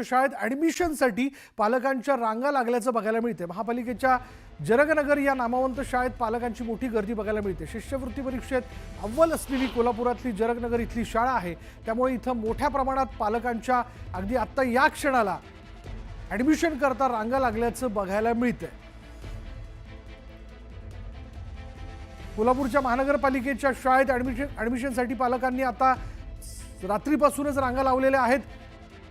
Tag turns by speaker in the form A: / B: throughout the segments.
A: शाळेत ॲडमिशनसाठी पालकांच्या रांगा लागल्याचं बघायला मिळते। महापालिकेच्या जरगनगर या नामवंत शाळेत पालकांची मोठी गर्दी बघायला मिळते। शिष्यवृत्ती परीक्षेत अव्वल असलेली कोल्हापुरातली जरगनगर इथली शाळा आहे, त्यामुळे इथं मोठ्या प्रमाणात पालकांच्या अगदी आत्ता या क्षणाला ॲडमिशन करता रांगा लागल्याचं बघायला मिळते। कोल्हापूरच्या महानगरपालिकेच्या शाळेत ॲडमिशनसाठी पालकांनी आता रात्रीपासूनच रांगा लावलेल्या आहेत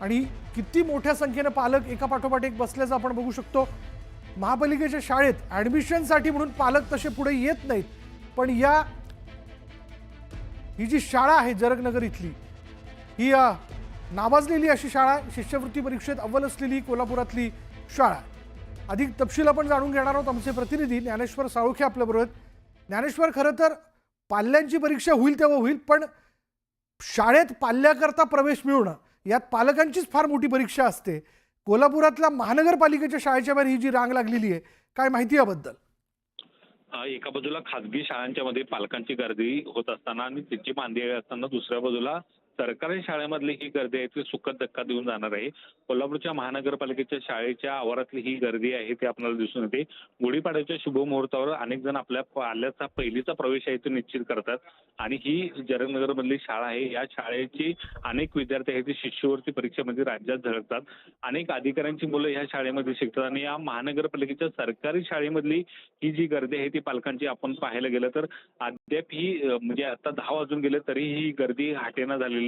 A: आणि किती मोठ्या संख्येने पालक एका पाठोपाठ एक बसल्याचं आपण बघू शकतो। महापालिकेच्या शाळेत ॲडमिशनसाठी म्हणून पालक तसे पुढे येत नाहीत, पण ही जी शाळा आहे जरगनगर इथली, ही नावाजलेली अशी शाळा, शिष्यवृत्ती परीक्षेत अव्वल असलेली कोल्हापुरातली शाळा। अधिक तपशील आपण जाणून घेणार आहोत। आमचे प्रतिनिधी ज्ञानेश्वर साळुखे आपल्याबरोबर आहेत। ज्ञानेश्वर, खरं तर पाल्यांची परीक्षा होईल तेव्हा होईल, पण शाळेत पाल्याकरता प्रवेश मिळवणं यात पालकांचीच फार मोठी परीक्षा असते। कोल्हापुरातल्या महानगरपालिकेच्या शाळेच्या बाहेर ही जी रांग लागलेली आहे, काय माहिती याबद्दल?
B: एका बाजूला खासगी शाळांच्या मध्ये पालकांची गर्दी होत असताना आणि तिची मांदी असताना दुसऱ्या बाजूला सरकारी शाळेमधली ही गर्दी आहे ती सुखद धक्का देऊन जाणार आहे। कोल्हापूरच्या महानगरपालिकेच्या शाळेच्या आवारातली ही गर्दी आहे ती आपल्याला दिसून येते। गुढीपाडव्याच्या शुभमुहूर्तावर अनेक जण आपल्या पाल्याचा पहिलीचा प्रवेश आहे तो निश्चित करतात आणि ही जरगनगर मधली शाळा आहे। या शाळेची अनेक विद्यार्थी आहेत ते शिष्यवृत्ती परीक्षेमध्ये राज्यात झळकतात। अनेक अधिकाऱ्यांची मुलं या शाळेमध्ये शिकतात आणि या महानगरपालिकेच्या सरकारी शाळेमधली ही जी गर्दी आहे ती पालकांची आपण पाहायला गेलं तर अद्याप ही म्हणजे आता 10 वाजून गेले तरी ही गर्दी हाटेना झालेली।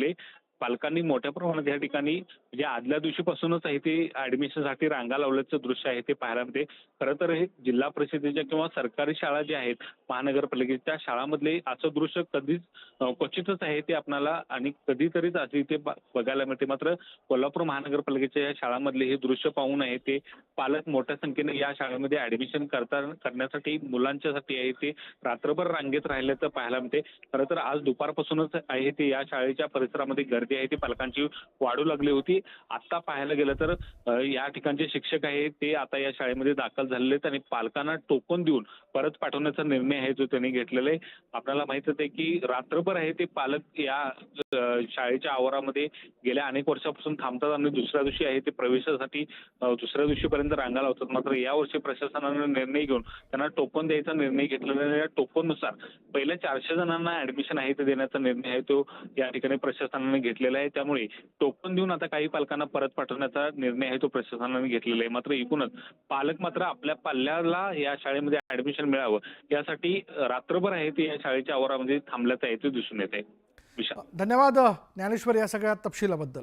B: पालकांनी मोठ्या प्रमाणात या ठिकाणी म्हणजे आदल्या दिवशीपासूनच आहे ते ऍडमिशनसाठी रांगा लावल्याचं दृश्य आहे ते पाहायला मिळते। खरं तर हे जिल्हा परिषदेच्या किंवा सरकारी शाळा ज्या आहेत महानगरपालिकेच्या शाळांमधले असं दृश्य कधीच क्वचितच आहे ते आपल्याला आणि कधीतरीच असे ते बघायला मिळते। मात्र कोल्हापूर महानगरपालिकेच्या या शाळांमधले हे दृश्य पाहून आहे ते पालक मोठ्या संख्येने या शाळेमध्ये ऍडमिशन करण्यासाठी मुलांच्यासाठी आहे ते रात्रभर रांगेत राहिल्याचं पाहायला मिळते। खरं तर आज दुपारपासूनच आहे ते या शाळेच्या परिसरामध्ये गर्दी आहे ती पालकांची वाढू लागली होती। आता पाहायला गेलं तर या ठिकाणचे शिक्षक आहेत ते आता या शाळेमध्ये दाखल झालेले आहेत आणि पालकांना टोकन देऊन परत पाठवण्याचा निर्णय आहे जो त्यांनी घेतलेला आहे। आपल्याला माहितच आहे की रात्रभर आहे ते पालक या शाळेच्या आवारामध्ये गेल्या अनेक वर्षापासून थांबतात आणि दुसऱ्या दिवशी आहे ते प्रवेशासाठी दुसऱ्या दिवशीपर्यंत रांगा लावतात। मात्र यावर्षी प्रशासनाने निर्णय घेऊन त्यांना टोकन द्यायचा निर्णय घेतलेला आहे। या टोकननुसार पहिल्या 400 जणांना ऍडमिशन आहे ते देण्याचा निर्णय आहे तो या ठिकाणी प्रशासनाने घेतलेला आहे। त्यामुळे टोकन देऊन आता काही पालकांना परत पाठवण्याचा निर्णय आहे तो प्रशासनाने घेतलेला आहे। मात्र एकूणच पालक मात्र आपल्या पाल्याला या शाळेमध्ये ऍडमिशन मिळावं यासाठी रात्रभर आहे ते या शाळेच्या आवारामध्ये थांबल्याचं आहे ते दिसून येत आहे।
A: धन्यवाद ज्ञानेश्वर या सगळ्या तपशिलाबद्दल।